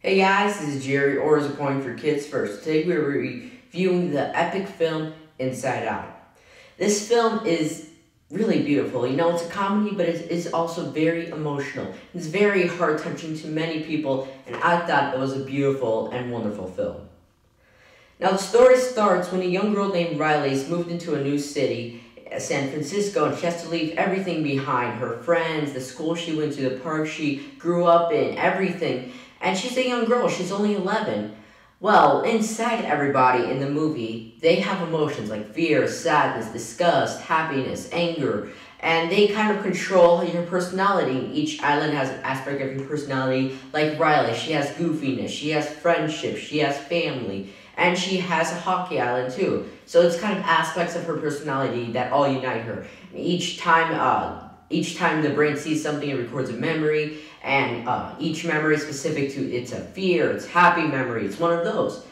Hey guys, this is Gerry O for Kids First. Today we're reviewing the epic film Inside Out. This film is really beautiful. You know, it's a comedy, but it is also very emotional. It's very heart-touching to many people, and I thought it was a beautiful and wonderful film. Now, the story starts when a young girl named Riley has moved into a new city, San Francisco, and she has to leave everything behind. Her friends, the school she went to, the park she grew up in, everything. And she's a young girl, she's only 11. Well, inside everybody in the movie, they have emotions like fear, sadness, disgust, happiness, anger, and they kind of control your personality. Each island has an aspect of your personality, like Riley. She has goofiness, she has friendship, she has family, and she has a hockey island too. So it's kind of aspects of her personality that all unite her. Each time the brain sees something, it records a memory, and each memory is specific to, it's a fear, it's happy memory, it's one of those.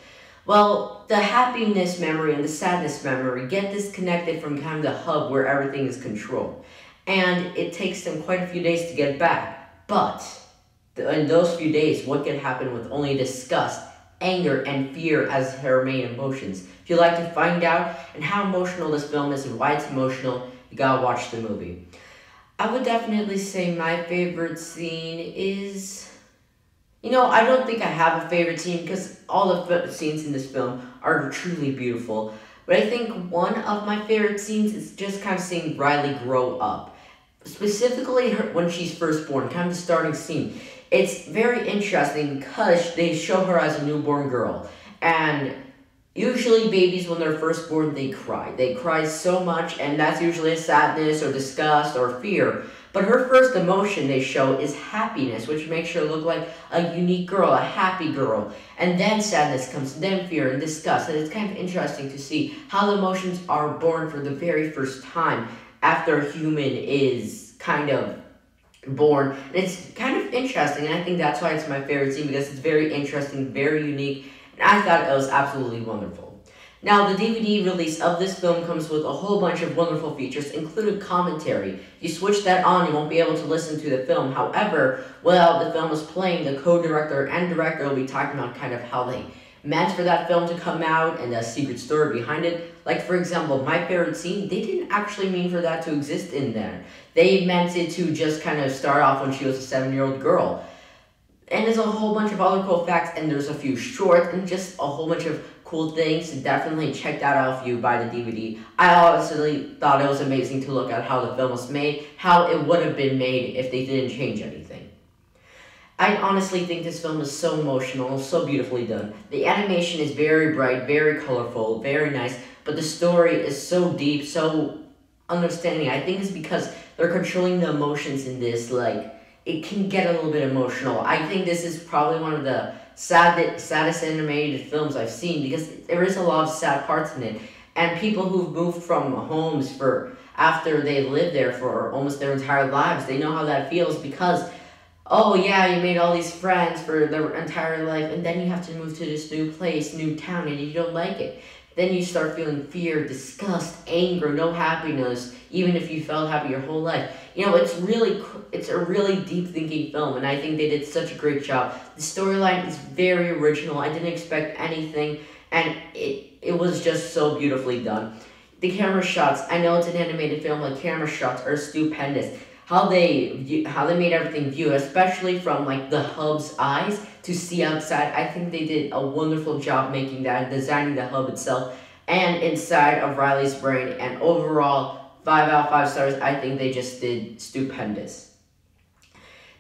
Well, the happiness memory and the sadness memory get disconnected from kind of the hub where everything is controlled. And it takes them quite a few days to get back. But in those few days, what can happen with only disgust, anger, and fear as her main emotions? If you'd like to find out and how emotional this film is and why it's emotional, you gotta watch the movie. I would definitely say my favorite scene is... I don't think I have a favorite scene because all the scenes in this film are truly beautiful. But I think one of my favorite scenes is just kind of seeing Riley grow up. Specifically when she's first born, kind of the starting scene. It's very interesting because they show her as a newborn girl. And usually babies, when they're first born, they cry. They cry so much, and that's usually a sadness or disgust or fear. But her first emotion they show is happiness, which makes her look like a unique girl, a happy girl. And then sadness comes, then fear and disgust. And it's kind of interesting to see how the emotions are born for the very first time after a human is kind of born. And it's kind of interesting, and I think that's why it's my favorite scene, because it's very interesting, very unique, and I thought it was absolutely wonderful. Now, the DVD release of this film comes with a whole bunch of wonderful features, including commentary. If you switch that on, you won't be able to listen to the film. However, while the film is playing, the co-director and director will be talking about kind of how they meant for that film to come out and the secret story behind it. Like, for example, my favorite scene, they didn't actually mean for that to exist in there. They meant it to just kind of start off when she was a 7-year-old girl. And there's a whole bunch of other cool facts, and there's a few short and just a whole bunch of cool things. So definitely check that out if you buy the DVD. I honestly thought it was amazing to look at how the film was made, how it would have been made if they didn't change anything. I honestly think this film is so emotional, so beautifully done. The animation is very bright, very colorful, very nice, but the story is so deep, so understanding. I think it's because they're controlling the emotions in this, like, it can get a little bit emotional. I think this is probably one of the saddest animated films I've seen, because there is a lot of sad parts in it. And people who've moved from homes after they lived there for almost their entire lives, they know how that feels, because, oh yeah, you made all these friends for their entire life, and then you have to move to this new place, new town, and you don't like it. Then you start feeling fear, disgust, anger, no happiness, even if you felt happy your whole life. It's a really deep thinking film, and I think they did such a great job. The storyline is very original. I didn't expect anything, and it was just so beautifully done. The camera shots, I know it's an animated film, like camera shots are stupendous. How they made everything view, especially from like the hub's eyes to see outside. I think they did a wonderful job making that, designing the hub itself and inside of Riley's brain. And overall, 5 out of 5 stars. I think they just did stupendous.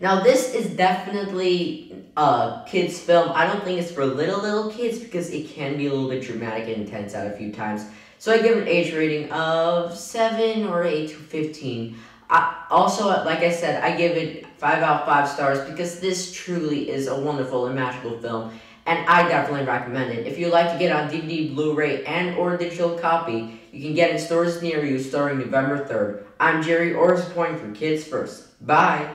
Now, this is definitely a kids film. I don't think it's for little kids, because it can be a little bit dramatic and intense at a few times. So I give it an age rating of 7 or 8 to 15. Also, like I said, I give it 5 out of 5 stars because this truly is a wonderful and magical film, and I definitely recommend it. If you'd like to get it on DVD, Blu-ray, and or digital copy, you can get it in stores near you starting November 3rd. I'm Gerry O for Kids First. Bye!